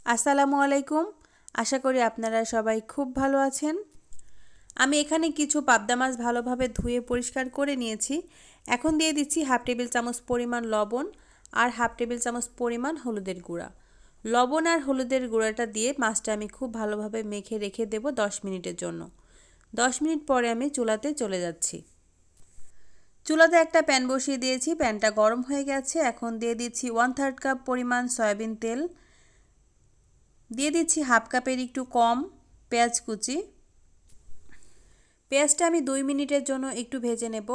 আসসালামু আলাইকুম। আশা করি আপনারা সবাই খুব ভালো আছেন। আমি এখানে কিছু পাবদা মাছ ভালোভাবে ধুয়ে পরিষ্কার করে নিয়েছি। এখন দিয়ে দিচ্ছি হাফ টেবিল চামচ পরিমাণ লবণ আর হাফ টেবিল চামচ পরিমাণ হলুদের গুঁড়া। লবণ আর হলুদের গুঁড়াটা দিয়ে মাছটা আমি খুব ভালোভাবে মেখে রেখে দেব 10 মিনিটের জন্য। 10 মিনিট পরে আমি চুলাতে চলে যাচ্ছি। চুলাতে একটা প্যান বসিয়ে দিয়েছি, প্যানটা গরম হয়ে গেছে। এখন দিয়ে দিচ্ছি 1/3 কাপ পরিমাণ সয়াবিন তেল, দিয়ে দিচ্ছি হাফ কাপের একটু কম পেঁয়াজ কুচি। পেঁয়াজটা আমি 2 মিনিটের জন্য একটু ভেজে নেব।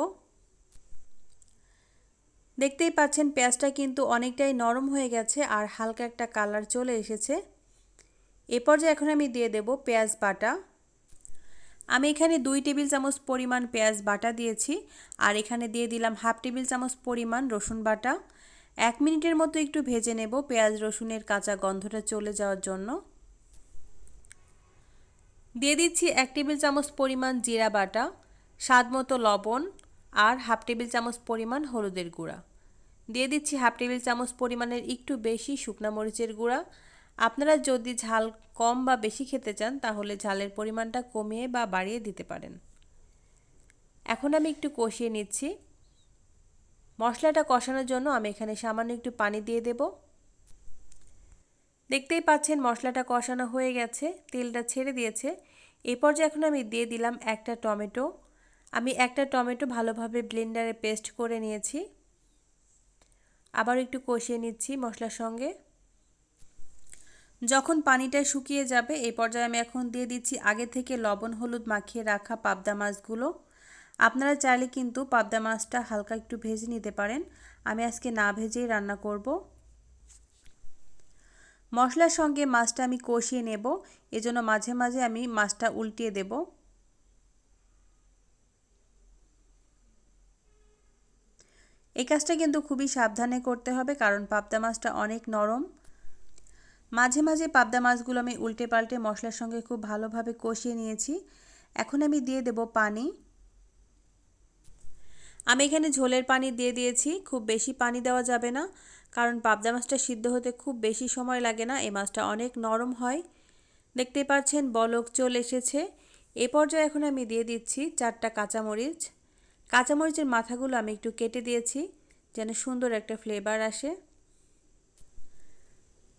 দেখতেই পাচ্ছেন পেঁয়াজটা কিন্তু অনেকটাই নরম হয়ে গেছে আর হালকা একটা কালার চলে এসেছে। এ পর্যায়ে এখন আমি দিয়ে দেব পেঁয়াজ বাটা। আমি এখানে 2 টেবিল চামচ পরিমাণ পেঁয়াজ বাটা দিয়েছি আর এখানে দিয়ে দিলাম হাফ টেবিল চামচ পরিমাণ রসুন বাটা। 1 মিনিটের মতো একটু ভেজে নেব পেঁয়াজ রসুনের কাঁচা গন্ধটা চলে যাওয়ার জন্য। দিয়ে দিচ্ছি 1 টেবিল চামচ পরিমাণ জিরা বাটা, স্বাদ মতো লবণ আর হাফ টেবিল চামচ পরিমাণ হলুদের গুঁড়া। দিয়ে দিচ্ছি হাফ টেবিল চামচ পরিমাণের একটু বেশি শুকনা মরিচের গুঁড়া। আপনারা যদি ঝাল কম বা বেশি খেতে চান তাহলে ঝালের পরিমাণটা কমিয়ে বা বাড়িয়ে দিতে পারেন। এখন আমি একটু কষিয়ে নিচ্ছি। মশলাটা কষানোর জন্য আমি এখানে সামান্য একটু পানি দিয়ে দেব। দেখতেই পাচ্ছেন মশলাটা কষানো হয়ে গেছে, তেলটা ছেড়ে দিয়েছে। এই পর্যায়ে এখন আমি দিয়ে দিলাম একটা টমেটো। আমি একটা টমেটো ভালোভাবে ব্লেন্ডারে পেস্ট করে নিয়েছি। আবার একটু কষিয়ে নিচ্ছি মশলার সঙ্গে। যখন পানিটা শুকিয়ে যাবে এই পর্যায়ে আমি এখন দিয়ে দিচ্ছি আগে থেকে লবণ হলুদ মাখিয়ে রাখা পাবদা মাছগুলো। আপনারা চাইলে কিন্তু পাবদা মাছটা হালকা একটু ভেজে নিতে পারেন। আমি আজকে না ভেজেই রান্না করব। মশলার সঙ্গে মাছটা আমি কষিয়ে নেব, এজন্য মাঝে মাঝে আমি মাছটা উল্টিয়ে দেব। এই কাজটা কিন্তু খুবই সাবধানে করতে হবে কারণ পাবদা মাছটা অনেক নরম। মাঝে মাঝে পাবদা মাছগুলো আমি উল্টে পাল্টে মশলার সঙ্গে খুব ভালোভাবে কষিয়ে নিয়েছি। এখন আমি দিয়ে দেব পানি। আমি এখানে ঝোলের পানি দিয়ে দিয়েছি, খুব বেশি পানি দেওয়া যাবে না কারণ পাবদা মাছটা সিদ্ধ হতে খুব বেশি সময় লাগে না, এই মাছটা অনেক নরম হয়। দেখতেই পাচ্ছেন বলক চলে এসেছে। এ পর্যায়ে এখন আমি দিয়ে দিচ্ছি 4টা কাঁচামরিচ। কাঁচামরিচের মাথাগুলো আমি একটু কেটে দিয়েছি যেন সুন্দর একটা ফ্লেভার আসে।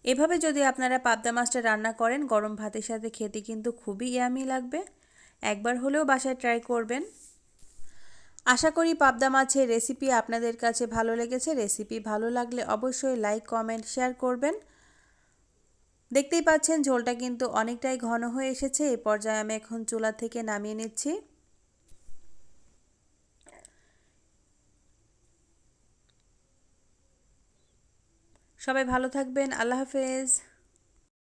এভাবে যদি আপনারা পাবদা মাছটা রান্না করেন গরম ভাতের সাথে খেতে কিন্তু খুবই ইয়ামি লাগবে। একবার হলেও বাসায় ট্রাই করবেন। আশা করি পাবদা মাছের রেসিপি আপনাদের কাছে ভালো লেগেছে। রেসিপি ভালো লাগলে অবশ্যই লাইক কমেন্ট শেয়ার করবেন। দেখতেই পাচ্ছেন ঝোলটা কিন্তু অনেকটাই ঘন হয়ে এসেছে। এই পর্যায়ে আমি এখন চুলা থেকে নামিয়ে নিচ্ছি। সবাই ভালো থাকবেন। আল্লাহ হাফেজ।